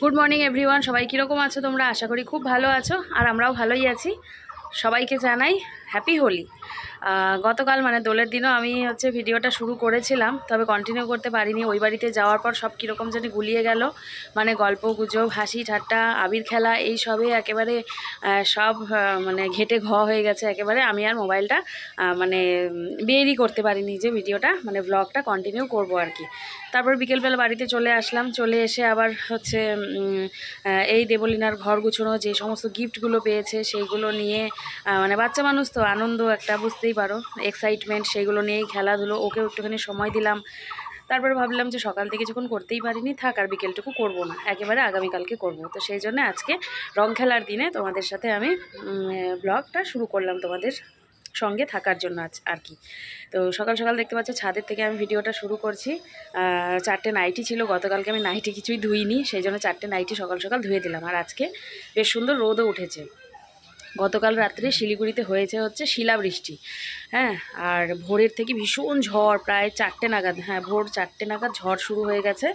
Good morning everyone, সবাই কীরকম আছো তোমরা? আশা করি খুব ভালো আছো, আর আমরাও ভালোই আছি। সবাইকে জানাই হ্যাপি হোলি। গতকাল মানে দোলের দিনও আমি ভিডিওটা শুরু করেছিলাম, তবে কন্টিনিউ করতে পারিনি। ওই বাড়িতে যাওয়ার পর সব কীরকম জানি গুলিয়ে গেল, মানে গল্প গুজব, হাসি ঠাট্টা, আবির খেলা, এই সবে একেবারে সব মানে ঘেটে হয়ে গেছে একেবারে। আমি আর মোবাইলটা মানে বেরই করতে পারিনি যে ভিডিওটা মানে ব্লগটা কন্টিনিউ করব আর কি। তারপর বিকেলবেলা বাড়িতে চলে আসলাম, চলে এসে আবার এই দেবলীনার ঘর গুছানো, যে সমস্ত গিফটগুলো পেয়েছে সেইগুলো নিয়ে মানে বাচ্চা মানুষ তো আনন্দ একটা, বুঝতেই পারো, এক্সাইটমেন্ট, সেইগুলো নিয়েই খেলাধুলো। ওকেও একটুখানি সময় দিলাম। তারপরে ভাবলাম যে সকাল থেকে যখন করতেই পারিনি, থাক আর বিকেলটুকু করবো না, একেবারে আগামীকালকে করব। তো সেই জন্য আজকে রং খেলার দিনে তোমাদের সাথে আমি ব্লগটা শুরু করলাম, তোমাদের সঙ্গে থাকার জন্য আর কি। তো সকাল সকাল দেখতে পাচ্ছ ছাদের থেকে আমি ভিডিওটা শুরু করছি। 4টে নাইটি ছিল, গতকালকে আমি নাইটি কিছুই ধুইনি, সেই জন্য 4টে নাইটি সকাল সকাল ধুয়ে দিলাম। আর আজকে বেশ সুন্দর রোদও উঠেছে। গতকাল রাত্রে শিলিগুড়িতে হয়েছে শিলাবৃষ্টি, হ্যাঁ, আর ভোরের থেকে ভীষণ ঝড়, প্রায় 4টে নাগাদ, হ্যাঁ ভোর 4টে নাগাদ ঝড় শুরু হয়ে গেছে।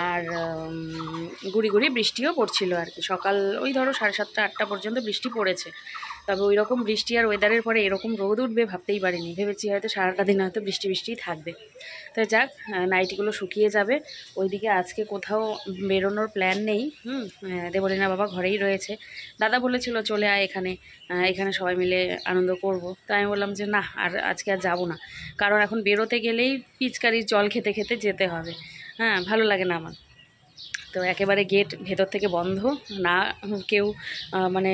আর গুড়ি গুড়ি বৃষ্টিও পড়ছিল আর কি। সকাল ওই ধরো 7:30 8টা পর্যন্ত বৃষ্টি পড়েছে। তবে ওই রকম বৃষ্টি আর ওয়েদারের পরে এরকম রোদ উঠবে ভাবতেই পারিনি। ভেবেছি হয়তো সারাটা দিন হয়তো বৃষ্টি বৃষ্টিই থাকবে। তো যাক, নাইটিগুলো শুকিয়ে যাবে। ওইদিকে আজকে কোথাও বেরোনোর প্ল্যান নেই। দেবলীনা বাবা ঘরেই রয়েছে। দাদা বলেছিল চলে আয় এখানে সবাই মিলে আনন্দ করব। তো আমি বললাম যে না, আর আজকে আর যাবো না, কারণ এখন বেরোতে গেলেই পিচকারির জল খেতে খেতে যেতে হবে। হ্যাঁ, ভালো লাগে না আমার। তো একেবারে গেট ভেতর থেকে বন্ধ, না কেউ মানে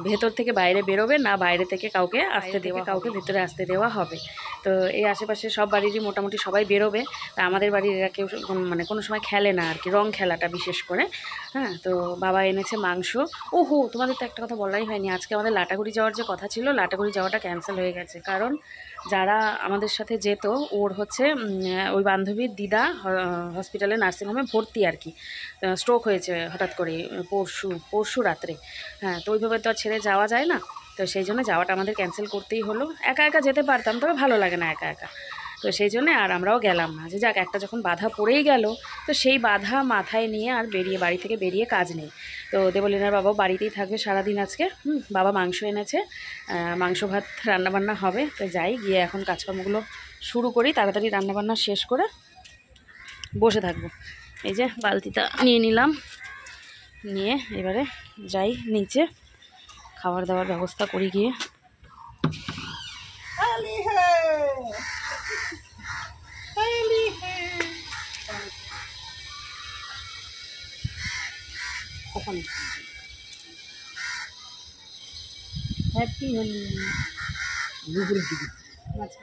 ভেতর থেকে বাইরে বেরোবে, না বাইরে থেকে কাউকে ভেতরে আসতে দেওয়া হবে। তো এই আশেপাশে সব বাড়িরই মোটামুটি সবাই বেরোবে। তা আমাদের বাড়ির এরা কেউ মানে কোনো সময় খেলে না আর কি, রং খেলাটা বিশেষ করে। হ্যাঁ, তো বাবা এনেছে মাংস। ওহো, তোমাদের তো একটা কথা বলাই হয়নি, আজকে আমাদের লাটাগুড়ি যাওয়ার যে কথা ছিল, লাটাগুড়ি যাওয়াটা ক্যান্সেল হয়ে গেছে। কারণ যারা আমাদের সাথে যেত, ওর ওই বান্ধবীর দিদা হসপিটালে নার্সিংহোমে ভর্তি আর কি। স্ট্রোক হয়েছে হঠাৎ করে পরশু রাত্রে। হ্যাঁ, তো ওইভাবে তো আর ছেড়ে যাওয়া যায় না। তো সেই জন্য যাওয়াটা আমাদের ক্যান্সেল করতেই হলো। একা একা যেতে পারতাম, তবে ভালো লাগে না একা একা। তো সেই জন্যে আর আমরাও গেলাম না। যে যাক, একটা যখন বাধা পড়েই গেল, তো সেই বাধা মাথায় নিয়ে আর বাড়ি থেকে বেরিয়ে কাজ নেই। তো দেবলীনার বাবাও বাড়িতেই থাকবে সারাদিন আজকে। বাবা মাংস এনেছে, মাংস ভাত রান্নাবান্না হবে। তো যাই, গিয়ে এখন কাজকর্মগুলো শুরু করি, তাড়াতাড়ি রান্নাবান্না শেষ করে বসে থাকবো। এই যে বালতিটা নিয়ে নিলাম, নিয়ে এবারে যাই নিচে, খাবার দাবার ব্যবস্থা করি গিয়ে। হ্যাপি হোলি। আচ্ছা,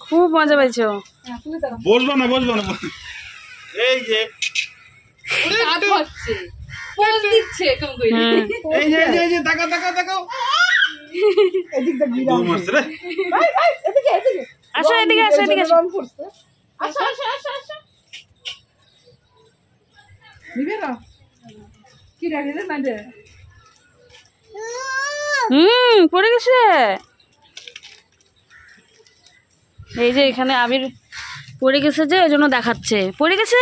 খুব মজা পাইছো? বসবো না এই যে আসো এদিকে, পড়ে গেছে। এই যে এখানে আবির পড়ে গেছে, যে ওই জন্য দেখাচ্ছে পড়ে গেছে।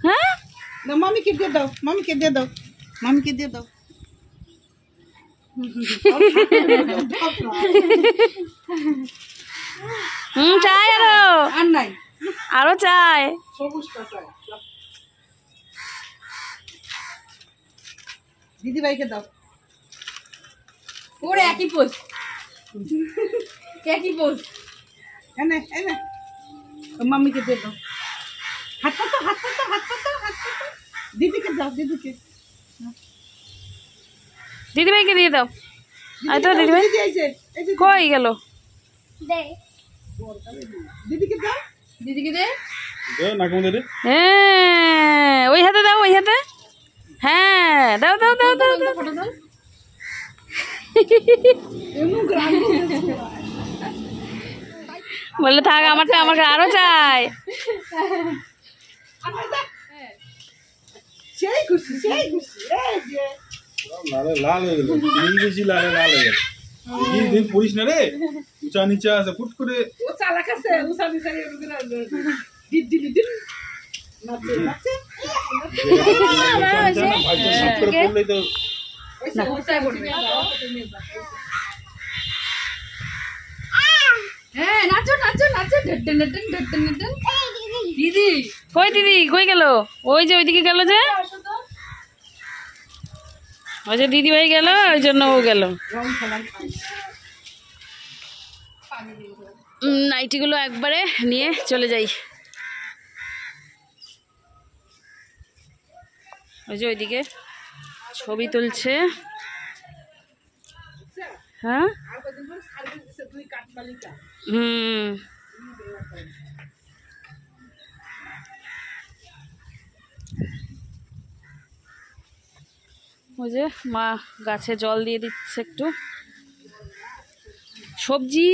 হ্যাঁ, মামিকে দিয়ে দাও চাই আরো চাই। দিদি ভাইকে দাও। ওরে একই পোজ এনে মামিকে দিয়ে দাও। হাত পাতো দিদিকে দাও, দিদিভাইকে দিয়ে দাও। তো দিদিভাই কই গেল? দিদিকে দাও, হ্যাঁ, ওই হাতে দাও, ওই হাতে। হ্যাঁ, দাও। বললে থাক, আমাকে আরো চাই। ঘুরছি সেই ঘুরছি এই যে লালে লাল হয়ে গেল, চিনি বেশি লালে লাল হয়ে গেল। দিন পড়িস না রে, উঁচা নিচা আছে ফুট করে। ও চালাক আছে উসা নিসা ডিড ডিড ডিড নাচে নাচে ভাইকে সাপ করে পড়লেই তো না উসাই পড়বে হ্যাঁ নাচো নাচো নাচো ডডন ডডন ডডন ডডন দিদি কই দিদি কই গেল? ওই যে ওইদিকে গেল, যে ওই যে দিদি ভাই গেল, ওই জন্য ও গেল। রং খেলা নাইটিগুলো একবারে নিয়ে চলে যাই। ওই যে ওইদিকে ছবি তুলছে। হ্যাঁ আর কদিন পর সার্ভিস দিছে তুই কাটমালিকা হুম, ওই যে মা গাছে জল দিয়ে দিচ্ছে একটু। সবজি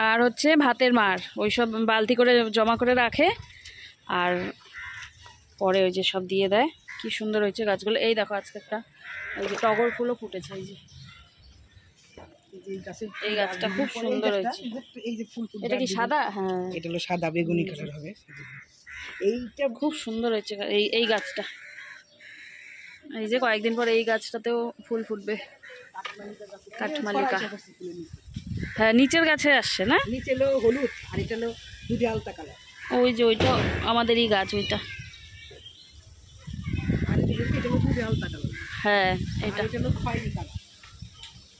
আর হচ্ছে ভাতের মার ওইসব বালতি করে জমা করে রাখে, আর পরে ওই যে সব দিয়ে দেয়। কি সুন্দর হয়েছে গাছগুলো। এই দেখো আজকে একটা ওই যে টগর ফুলও ফুটেছে। এই যে এই গাছটা খুব সুন্দর হয়েছে। এই যে ফুল এটা কি সাদা? হ্যাঁ, এটা হলো সাদা বেগুনি কালার হবে। এইটা খুব সুন্দর হয়েছে এই এই গাছটা। এই যে কয়েকদিন পর এই গাছটাতেও ফুল ফুটবে, কাঠমালিকা। হ্যাঁ, নিচের গাছে আসছে না? নিচে হলো হলুদ আর এটা হলো দুধে আলতা কালার। ওই যে ওইটা আমাদেরই গাছ, ওইটা। আর এটা হলো দুধে আলতা কালার। হ্যাঁ এটা, এটা হলো খয়েরি কালার।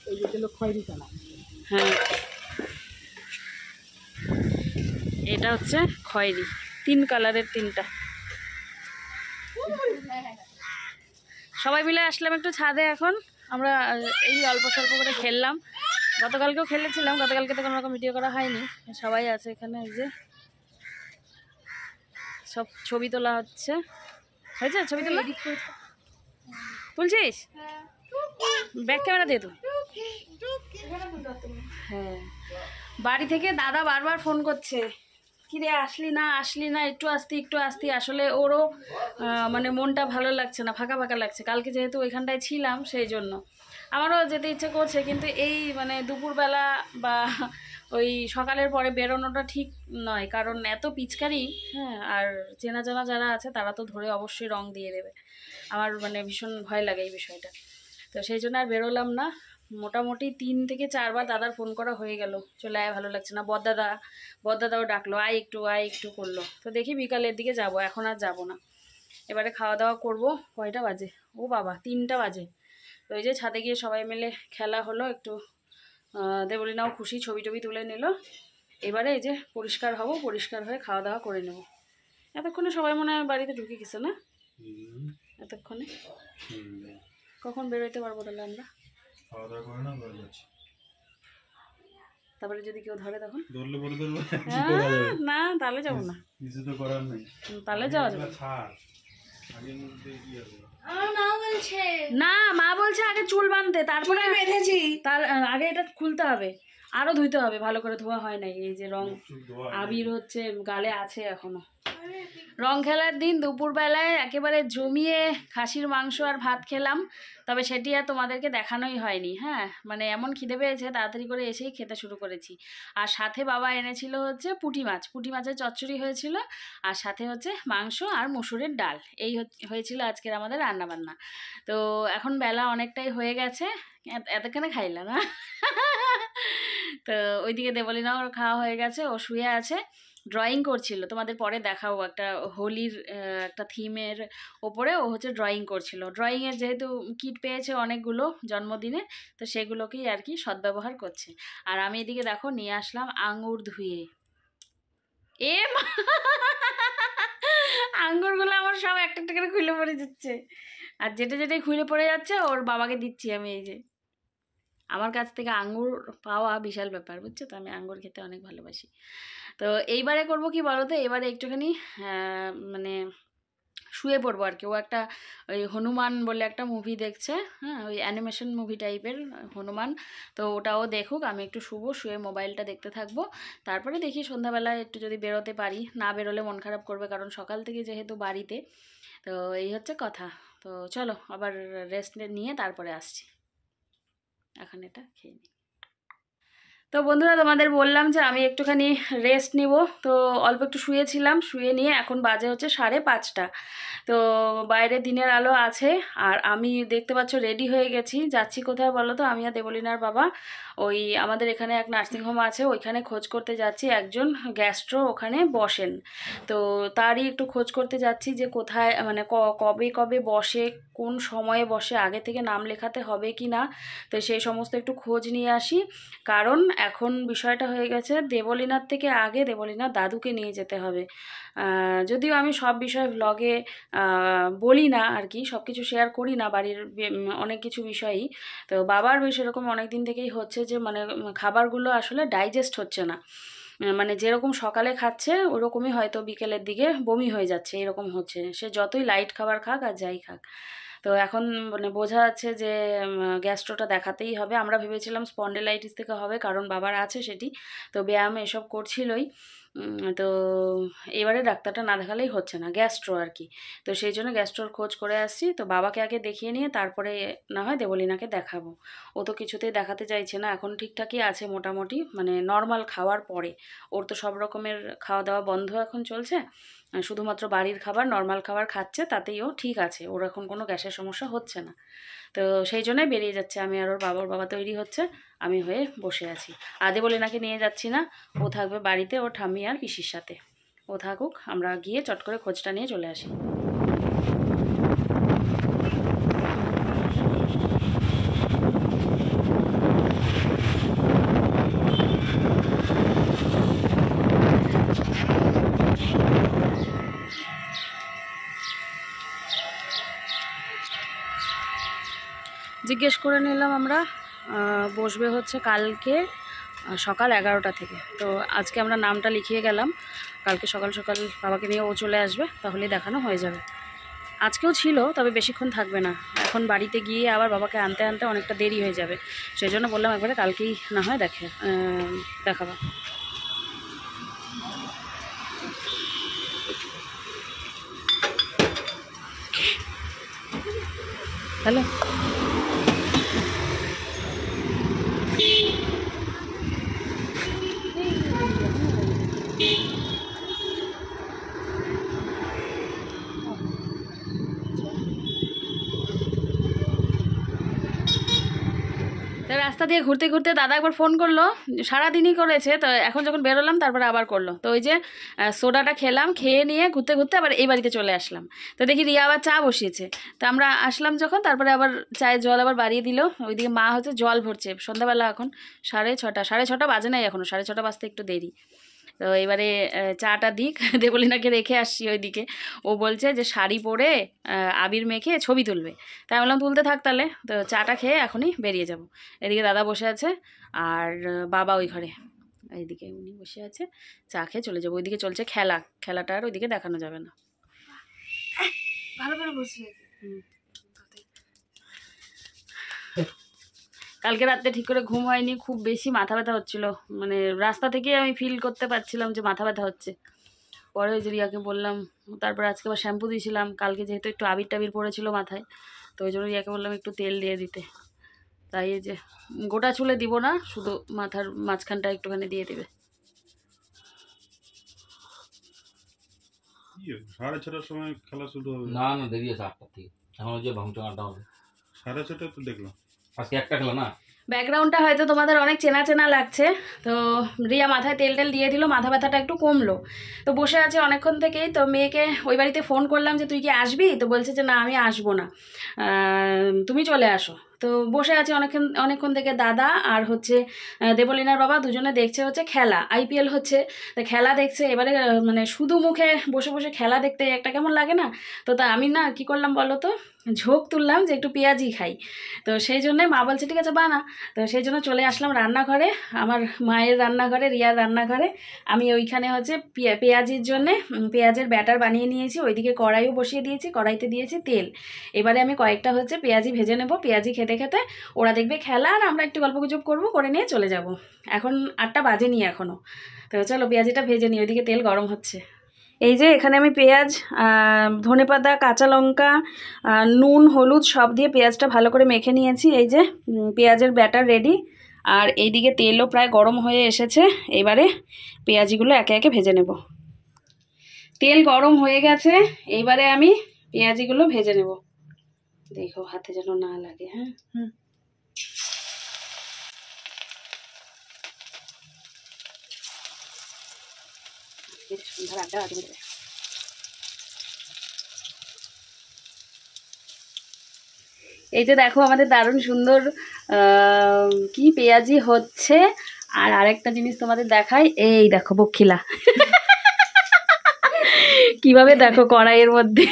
এই যে হলো খয়েরি কালার। হ্যাঁ এটা হচ্ছে খয়েরি। 3 কালারের 3টা। সবাই মিলে আসলাম একটু ছাদে। এখন আমরা এই অল্প স্বল্প করে খেললাম। গতকালকেও খেলেছিলাম, গতকালকে তো কোনো রকম ভিডিও করা হয়নি। সবাই আছে এখানে। এই যে সব ছবি তোলা হচ্ছে। হয়েছে ছবি তোলা? তুলছিস? ব্যাক ক্যামেরা দিয়ে তো। হ্যাঁ, বাড়ি থেকে দাদা বারবার ফোন করছে, কিরে আসলি না আসলি না, একটু আসতি একটু আসতি। আসলে ওরও মানে মনটা ভালো লাগছে না, ফাঁকা ফাঁকা লাগছে। কালকে যেহেতু ওইখানটায় ছিলাম সেই জন্য আমারও যেতে ইচ্ছে করছে, কিন্তু এই মানে দুপুরবেলা বা ওই সকালের পরে বেরোনোটা ঠিক নয়, কারণ এত পিচকারি। হ্যাঁ, আর চেনা জানা যারা আছে তারা তো ধরে অবশ্যই রং দিয়ে দেবে। আমার মানে ভীষণ ভয় লাগে এই বিষয়টা। তো সেই জন্য আর বেরোলাম না। মোটামুটি 3 থেকে 4 বার দাদার ফোন করা হয়ে গেল, চলে আয় ভালো লাগছে না। বড়দাদাও ডাকলো, আয় একটু করলো। তো দেখি বিকালের দিকে যাব, এখন আর যাব না। এবারে খাওয়া দাওয়া করব। কয়টা বাজে? ও বাবা 3টা বাজে। তো এই যে ছাদে গিয়ে সবাই মিলে খেলা হলো একটু। দেবলীনাও খুশি, ছবি টবি তুলে নিল। এবারে এই যে পরিষ্কার হব, পরিষ্কার হয়ে খাওয়া দাওয়া করে নেব। এতক্ষণে সবাই মনে হয় বাড়িতে ঢুকে গেছে না? এতক্ষণে কখন বেরোতে পারবো তাহলে আমরা? খাওয়া দাওয়া করে না বলে যাচ্ছি। তারপরে যদি কেউ ধরে তখন? ধরলে পরে ধরবো না, তাহলে যাবো না। কিছু তো করার নেই, তাহলে যাওয়া যাবে ছাড়। আগের মধ্যে কি হবে? না, মা বলছে আগে চুল বাঁধতে, তারপরে বেঁধেছি। তার আগে এটা খুলতে হবে, আরো ধুইতে হবে, ভালো করে ধোয়া হয় নাই। এই যে রং আবির হচ্ছে গালে আছে এখনো। রং খেলার দিন দুপুরবেলায় একেবারে জমিয়ে খাসির মাংস আর ভাত খেলাম, তবে সেটি আর তোমাদেরকে দেখানোই হয়নি। হ্যাঁ, মানে এমন খিদে পেয়েছে তাড়াতাড়ি করে এসেই খেতে শুরু করেছি। আর সাথে বাবা এনেছিল হচ্ছে পুঁটি মাছের চচ্চড়ি হয়েছিল, আর সাথে হচ্ছে মাংস আর মসুরের ডাল। এই হয়েছিল আজকের আমাদের রান্নাবান্না। তো এখন বেলা অনেকটাই হয়ে গেছে, এতক্ষণে খাইলা না? তো ওইদিকে দেবলীনাও খাওয়া হয়ে গেছে, ও শুয়ে আছে, ড্রয়িং করছিল। তোমাদের পরে দেখাবো, একটা হোলির একটা থিমের ওপরে ও হচ্ছে ড্রয়িং করছিল। ড্রয়িংয়ের যেহেতু কিট পেয়েছে অনেকগুলো জন্মদিনে, তো সেগুলোকেই আর কি সদ্ব্যবহার করছে। আর আমি এদিকে দেখো নিয়ে আসলাম আঙুর ধুয়ে। আঙ্গুরগুলো আমার সব একটা একটা করে খুলে পড়ে যাচ্ছে, আর যেটাই খুলে পড়ে যাচ্ছে ওর বাবাকে দিচ্ছি আমি। এই যে আমার কাছ থেকে আঙ্গুর পাওয়া বিশাল ব্যাপার, বুঝছো তো? আমি আঙ্গুর খেতে অনেক ভালোবাসি। তো এইবারে করব কি বলো তো, এবারে একটুখানি মানে শুয়ে পড়বো আর কি। ও একটা ওই হনুমান বলে একটা মুভি দেখছে, হ্যাঁ, ওই অ্যানিমেশন মুভি টাইপের হনুমান। তো ওটাও দেখুক, আমি একটু শুয়ে মোবাইলটা দেখতে থাকবো। তারপরে দেখি সন্ধ্যাবেলায় একটু যদি বেরোতে পারি, না বেরোলে মন খারাপ করবে, কারণ সকাল থেকে যেহেতু বাড়িতে। তো এই হচ্ছে কথা। তো চলো আবার রেস্ট নিয়ে তারপরে আসছি। এখন এটা খেয়ে নিই। তো বন্ধুরা, তোমাদের বললাম যে আমি একটুখানি রেস্ট নিব। তো অল্প একটু শুয়েছিলাম, শুয়ে নিয়ে এখন বাজে হচ্ছে 5:30। তো বাইরে দিনের আলো আছে, আর আমি দেখতে পাচ্ছ রেডি হয়ে গেছি। যাচ্ছি কোথায় বলো তো? আমি আর দেবলিনার বাবা ওই আমাদের এখানে এক নার্সিংহোম আছে, ওইখানে খোঁজ করতে যাচ্ছি। একজন গ্যাস্ট্রো ওখানে বসেন, তো তারই একটু খোঁজ করতে যাচ্ছি যে কোথায়, মানে কবে কবে বসে, কোন সময়ে বসে, আগে থেকে নাম লেখাতে হবে কি না। তো সেই সমস্ত একটু খোঁজ নিয়ে আসি, কারণ এখন বিষয়টা হয়ে গেছে দেবলীনার থেকে আগে দেবলীনার দাদুকে নিয়ে যেতে হবে। যদিও আমি সব বিষয় ভ্লগে বলি না আর কি, সব কিছু শেয়ার করি না বাড়ির অনেক কিছু বিষয়ই। তো বাবার সেরকম অনেক দিন থেকেই হচ্ছে যে মানে খাবারগুলো আসলে ডাইজেস্ট হচ্ছে না, মানে যেরকম সকালে খাচ্ছে ওরকমই হয়তো বিকেলের দিকে বমি হয়ে যাচ্ছে, এরকম হচ্ছে। সে যতই লাইট খাবার খাক আর যাই খাক। তো এখন মানে বোঝা যাচ্ছে যে গ্যাস্ট্রোটা দেখাতেই হবে। আমরা ভেবেছিলাম স্পন্ডিলাইটিস থেকে হবে, কারণ বাবার আছে সেটি। তো ব্যায়াম এসব করছিলই। তো এবারে ডাক্তারটা না দেখালেই হচ্ছে না, গ্যাস্ট্রো আর কি। তো সেই জন্য গ্যাস্ট্রোর খোঁজ করে আসছি। তো বাবাকে আগে দেখিয়ে নিয়ে তারপরে না হয় দেবলীনাকে দেখাবো। ও তো কিছুতেই দেখাতে চাইছে না, এখন ঠিকঠাকই আছে মোটামুটি, মানে নর্মাল খাওয়ার পরে। ওর তো সব রকমের খাওয়া দাওয়া বন্ধ এখন চলছে, শুধুমাত্র বাড়ির খাবার, নর্মাল খাবার খাচ্ছে, তাতেই ও ঠিক আছে, ওর এখন কোনো গ্যাসের সমস্যা হচ্ছে না। তো সেই জন্যই বেরিয়ে যাচ্ছে আমি আর ওর বাবা তৈরি হচ্ছে, আমি হয়ে বসে আছি। দেবলীনাকে নিয়ে যাচ্ছি না, ও থাকবে বাড়িতে, ও ঠাম্মি আর পিসির সাথে। ও থাকুক, আমরা গিয়ে চট করে খোঁজটা নিয়ে চলে আসি। জিজ্ঞেস করে নিলাম আমরা, বসবে হচ্ছে কালকে সকাল 11টা থেকে। তো আজকে আমরা নামটা লিখিয়ে গেলাম, কালকে সকাল সকাল বাবাকে নিয়ে ও চলে আসবে, তাহলেই দেখানো হয়ে যাবে। আজকেও ছিল, তবে বেশিক্ষণ থাকবে না, এখন বাড়িতে গিয়ে আবার বাবাকে আনতে আনতে অনেকটা দেরি হয়ে যাবে। সেই জন্য বললাম একবারে কালকেই না হয় দেখাবো। হ্যালো, তো রাস্তা দিয়ে ঘুরতে ঘুরতে দাদা একবার ফোন করলো, সারাদিনই করেছে। তো এখন যখন বেরোলাম তারপরে আবার করলো। তো ওই যে সোডাটা খেলাম, খেয়ে নিয়ে ঘুরতে ঘুরতে আবার এই বাড়িতে চলে আসলাম। তো দেখি রিয়া আবার চা বসিয়েছে। তো আমরা আসলাম যখন, তারপরে আবার চায়ের জল আবার বাড়িয়ে দিল। ওইদিকে মা হচ্ছে জল ভরছে, সন্ধ্যাবেলা এখন 6:30 বাজে নাই, এখনও 6:30 বাজতে একটু দেরি। তো এবারে চাটা দিক, দেবলীনাকে রেখে আসছি ওইদিকে। ও বলছে যে শাড়ি পরে আবির মেখে ছবি তুলবে, তাই বললাম তুলতে থাক তাহলে। তো চাটা খেয়ে এখনই বেরিয়ে যাব। এদিকে দাদা বসে আছে, আর বাবা ওই ঘরে, এইদিকে উনি বসে আছে, চা খেয়ে চলে যাবো। ওইদিকে চলছে খেলাটা আর ওইদিকে দেখানো যাবে না। ভালো করে বসে কালকে রাতে ঠিক করে ঘুম হয়নি, খুব বেশি মাথা ব্যথা হচ্ছিল, মানে রাস্তা থেকে আমি ফিল করতে পারছিলাম যে মাথা ব্যথা হচ্ছে। পরে ওই যে রিয়াকে বললাম, তারপরে আজকে আবার শ্যাম্পু দিয়েছিলাম, কালকে যেহেতু একটু আবির টাবির পড়েছিল মাথায়, তো ওই জন্য রিয়াকে বললাম একটু তেল দিয়ে দিতে। তাই এই যে গোটা চুলে দিব না, শুধু মাথার মাঝখানটা একটুখানি দিয়ে দেবে। 6:30টার সময় খেলা শুরু হবে? না না, দেরি আছে 8টার থেকে, এখন ওই যে ভাঙচুর আড্ডা হবে 6:30 তো দেখলাম। আজকে একটা খেলা না। ব্যাকগ্রাউন্ডটা হয়তো তোমাদের অনেক চেনা চেনা লাগছে। তো রিয়া মাথায় তেল দিয়ে দিল, মাথা ব্যথাটা একটু কমলো। তো বসে আছে অনেকক্ষণ থেকেই। তো মেয়েকে ওই বাড়িতে ফোন করলাম যে তুই কি আসবি, তো বলছে যে না আমি আসবো না, তুমি চলে আসো। তো বসে আছে অনেকক্ষণ থেকে দাদা আর হচ্ছে দেবলীনার বাবা দুজনে দেখছে হচ্ছে খেলা, আইপিএল হচ্ছে, তো খেলা দেখছে। এবারে মানে শুধু মুখে বসে বসে খেলা দেখতে একটা কেমন লাগে না, তো তা আমি না কি করলাম বলো তো, ঝোঁক তুললাম যে একটু পেঁয়াজি খাই। তো সেই জন্যে মা বলছে ঠিক আছে বানা, তো সেই জন্য চলে আসলাম রান্নাঘরে, আমার মায়ের রান্নাঘরে, রিয়ার রান্নাঘরে। আমি ওইখানে হচ্ছে পেঁয়াজির জন্যে পেঁয়াজের ব্যাটার বানিয়ে নিয়েছি, ওইদিকে কড়াইও বসিয়ে দিয়েছি, কড়াইতে দিয়েছি তেল। এবারে আমি কয়েকটা হচ্ছে পেঁয়াজি ভেজে নেব, পেঁয়াজি খেতে খেতে ওরা দেখবে খেলা আর আমরা একটু গল্পগুজব করবো, করে নিয়ে চলে যাব। এখন 8টা বাজেনি এখনও, তো চলো পেঁয়াজিটা ভেজে নিই, ওইদিকে তেল গরম হচ্ছে। এই যে এখানে আমি পেঁয়াজ, ধনেপাতা, কাঁচা লঙ্কা, নুন, হলুদ সব দিয়ে পেঁয়াজটা ভালো করে মেখে নিয়েছি। এই যে পেঁয়াজের ব্যাটার রেডি, আর এইদিকে তেলও প্রায় গরম হয়ে এসেছে। এবারে পেঁয়াজিগুলো একে একে ভেজে নেব। তেল গরম হয়ে গেছে, এইবারে আমি পেঁয়াজিগুলো ভেজে নেব। দেখো হাতে যেন না লাগে। হ্যাঁ, সন্ধ্যার আড্ডা আজকে। এই যে দেখো আমাদের দারুণ সুন্দর কি পেঁয়াজি হচ্ছে। আর আরেকটা জিনিস তোমাদের দেখাই, এই দেখো বক্ষিলা কিভাবে দেখো কড়াইয়ের মধ্যে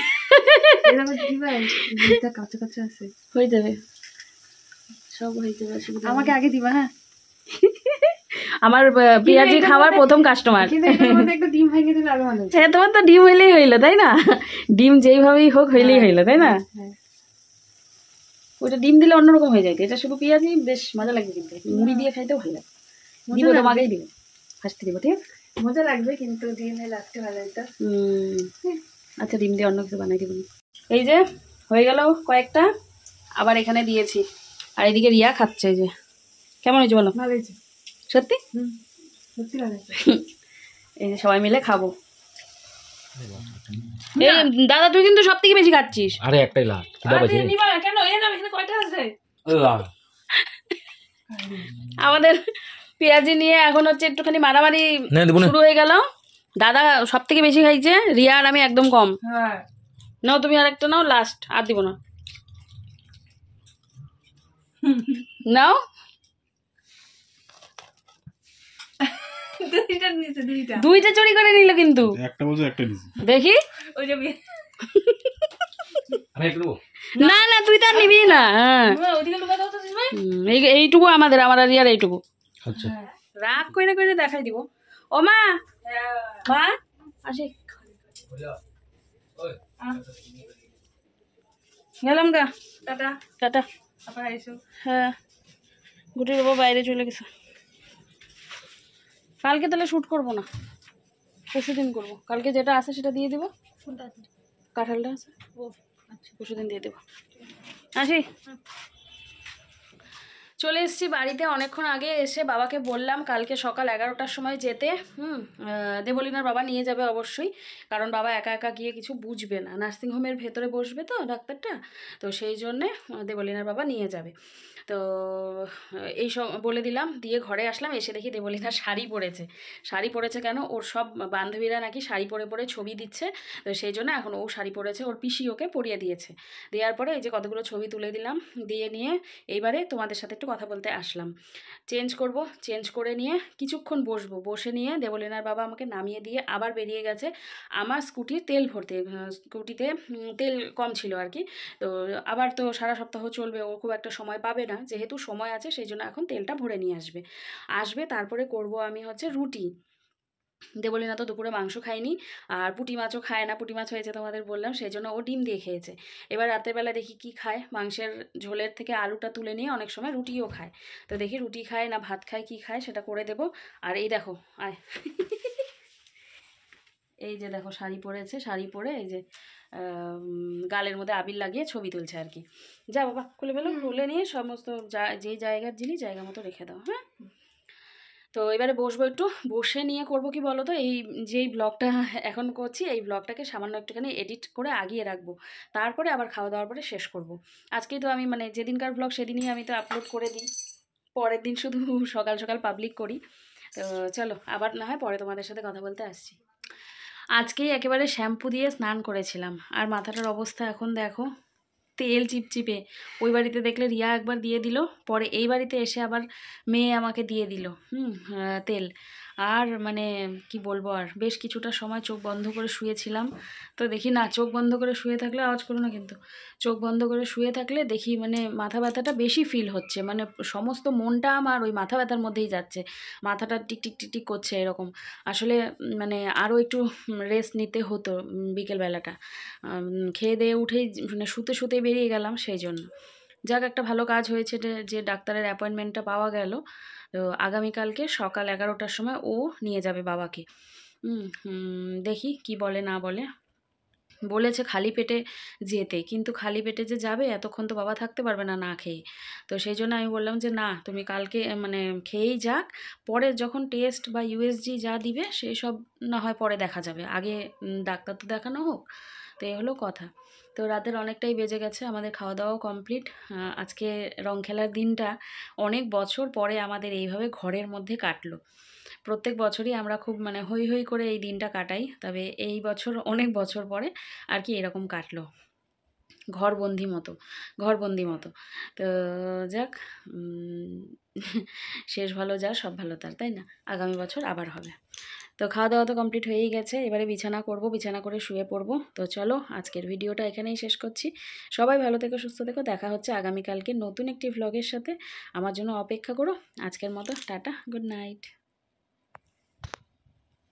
কাঁচা কাঁচা আছে, হয়ে যাবে সব হয়ে যাবে, আমাকে আগে দিবা। হ্যাঁ, আমার পেঁয়াজি খাওয়ার প্রথম কাস্টমার। একটা ডিম ভেঙে দিলে আরো ভালো। হ্যাঁ, তোমার তো ডিম হইলেই হইলো তাই না, ডিম যেইভাবেই হোক হইলেই হইলো তাই না। ওইটা ডিম দিলে অন্যরকম হয়ে যায়, এটা শুধু পেঁয়াজি বেশ মজা লাগবে, কিন্তু মুড়ি দিয়ে খাইতেও ভালো লাগে। দিব তোমাকেই দিব, ফার্স্টে দিব, ঠিক আছে? মজা লাগবে কিন্তু ডিম লাস্টে ভালো হইতো। আচ্ছা ডিম দিয়ে অন্য কিছু বানাই দিব। এই যে হয়ে গেল কয়েকটা, আবার এখানে দিয়েছি। আর এদিকে রিয়া খাচ্ছে। এই যে কেমন হয়েছে বলো? ভালো হয়েছে সত্যি? সত্যি ভালো হয়েছে। এই যে সবাই মিলে খাবো। এই দাদা তুই কিন্তু সব থেকে বেশি খাচ্ছিস। আরে একটাই লাস্ট খিদা পাইছে নিবা না কেন? এই না এখানে কয়টা আছে? আমাদের পেঁয়াজি নিয়ে এখন হচ্ছে একটুখানি মারামারি শুরু হয়ে গেল। দাদা সব থেকে বেশি খাইছে, রিয়া আর আমি একদম কম। হ্যাঁ, নাও তুমি আর একটা নাও, লাস্ট আর দিব না। নাও দুইটা নিচে দুইটা। দুইটা চুরি করে নিল কিন্তু। একটা বলছো একটা নিছি। দেখি ওই যে আমি একটু নেবো? না না তুই তো আর নিবি না। হ্যাঁ ওইদিকে লুকা দাও তো ভাই। এইটুকু আমাদের, আমার আর রিয়ার এইটুকু। আচ্ছা রাগ করে করে দেখাই দিব। ও মা, মা আসি গেলাম গা, টাটা টাটা। আবার আইসো। হ্যাঁ গুটির বাবা বাইরে চলে গেছে। কালকে তাহলে শ্যুট করবো না, পরশু দিন করবো। কালকে যেটা আছে সেটা দিয়ে দেবো, কাঁঠালটা আছে আচ্ছা পরশু দিন দিয়ে দেবো। আসি, চলে এসেছি বাড়িতে অনেকক্ষণ আগে। এসে বাবাকে বললাম কালকে সকাল 11টার সময় যেতে। দেবলীনার বাবা নিয়ে যাবে অবশ্যই, কারণ বাবা একা একা গিয়ে কিছু বুঝবে না, নার্সিংহোমের ভেতরে বসবে তো ডাক্তারটা, তো সেই জন্যে দেবলীনার বাবা নিয়ে যাবে। তো এই সব বলে দিলাম, দিয়ে ঘরে আসলাম। এসে দেখি দেবলীনা শাড়ি পরেছে। শাড়ি পরেছে কেন, ওর সব বান্ধবীরা নাকি শাড়ি পরে পরে ছবি দিচ্ছে, তো সেই জন্য এখন ও শাড়ি পরেছে, ওর পিসি ওকে পরিয়ে দিয়েছে। দেওয়ার পরে এই যে কতগুলো ছবি তুলে দিলাম, দিয়ে নিয়ে এইবারে তোমাদের সাথে একটু কথা বলতে আসলাম। চেঞ্জ করব, চেঞ্জ করে নিয়ে কিছুক্ষণ বসবো, বসে নিয়ে দেবলীনার বাবা আমাকে নামিয়ে দিয়ে আবার বেরিয়ে গেছে আমার স্কুটির তেল ভরতে। স্কুটিতে তেল কম ছিল আর কি, তো আবার তো সারা সপ্তাহ চলবে, ও খুব একটা সময় পাবে না, যেহেতু সময় আছে সেই জন্য এখন তেলটা ভরে নিয়ে আসবে। তারপরে করব আমি হচ্ছে রুটি। দেবলীনা তো দুপুরে মাংস খায়নি, আর পুঁটি মাছও খায় না, পুঁটি মাছ হয়েছে তোমাদের বললাম, সেই জন্য ও ডিম দিয়ে খেয়েছে। এবার রাতের বেলা দেখি কি খায়, মাংসের ঝোলের থেকে আলুটা তুলে নিয়ে অনেক সময় রুটিও খায়, তো দেখি রুটি খায় না ভাত খায়, কি খায় সেটা করে দেব। আর এই দেখো আয় এই যে দেখো শাড়ি পরেছে, শাড়ি পরে এই যে গালের মধ্যে আবির লাগিয়ে ছবি তুলছে আর কি। যা বাবা খুলে ফেলো, খুলে নিয়ে সমস্ত যেই জায়গার জিনিস জায়গা মতো রেখে দাও। হ্যাঁ, তো এবারে বসবো, একটু বসে নিয়ে করব কি বলো তো, এই যেই ব্লগটা এখন করছি এই ব্লগটাকে সামান্য একটুখানি এডিট করে আগিয়ে রাখবো, তারপরে আবার খাওয়া দাওয়ার পরে শেষ করব। আজকেই তো আমি মানে যেদিনকার ব্লগ সেদিনই আমি তো আপলোড করে দিই, পরের দিন শুধু সকাল সকাল পাবলিক করি। তো চলো আবার না হয় পরে তোমাদের সাথে কথা বলতে আসছি। আজকেই একেবারে শ্যাম্পু দিয়ে স্নান করেছিলাম, আর মাথাটার অবস্থা এখন দেখো তেল চিপচিপে। ওই বাড়িতে দেখলে রিয়া একবার দিয়ে দিল, পরে এই বাড়িতে এসে আবার মেয়ে আমাকে দিয়ে দিল তেল। আর মানে কি বলবো, আর বেশ কিছুটা সময় চোখ বন্ধ করে শুয়েছিলাম। তো দেখি না, চোখ বন্ধ করে শুয়ে থাকলে, আওয়াজ করো না কিন্তু, চোখ বন্ধ করে শুয়ে থাকলে দেখি মানে মাথা ব্যথাটা বেশি ফিল হচ্ছে, মানে সমস্ত মনটা আমার ওই মাথা ব্যথার মধ্যেই যাচ্ছে, মাথাটা টিক টিক টিক টিক করছে এরকম। আসলে মানে আরও একটু রেস্ট নিতে হতো বিকেলবেলাটা। খেয়ে দিয়ে উঠেই মানে শুতে শুতেই বেরিয়ে গেলাম, সেই জন্য। যাক, একটা ভালো কাজ হয়েছে যে ডাক্তারের অ্যাপয়েন্টমেন্টটা পাওয়া গেল। তো আগামীকালকে সকাল 11টার সময় ও নিয়ে যাবে বাবাকে। দেখি কি বলে না বলে। বলেছে খালি পেটে যেতে, কিন্তু খালি পেটে যে যাবে এতক্ষণ তো বাবা থাকতে পারবে না না খেয়ে। তো সেই জন্য আমি বললাম যে না, তুমি কালকে মানে খেয়েই যাক, পরে যখন টেস্ট বা ইউএসজি যা দিবে সেই সব না হয় পরে দেখা যাবে, আগে ডাক্তার তো দেখানো হোক। তো এই হলো কথা। তো রাতের অনেকটাই বেজে গেছে, আমাদের খাওয়া দাওয়াও কমপ্লিট। আজকে রং খেলার দিনটা অনেক বছর পরে আমাদের এইভাবে ঘরের মধ্যে কাটলো। প্রত্যেক বছরই আমরা খুব মানে হই হই করে এই দিনটা কাটাই, তবে এই বছর অনেক বছর পরে আর কি এরকম কাটলো, ঘরবন্দি মতো। তো যাক, শেষ ভালো যার সব ভালো তার, তাই না? আগামী বছর আবার হবে। তো খাওয়া দাওয়া তো কমপ্লিট হয়েই গেছে, এবারে বিছানা করব, বিছানা করে শুয়ে পড়বো। তো চলো আজকের ভিডিওটা এখানেই শেষ করছি। সবাই ভালো থেকো, সুস্থ থেকো, দেখা হচ্ছে আগামীকালকে নতুন একটি ভ্লগের সাথে। আমার জন্য অপেক্ষা করো। আজকের মতো টাটা, গুড নাইট।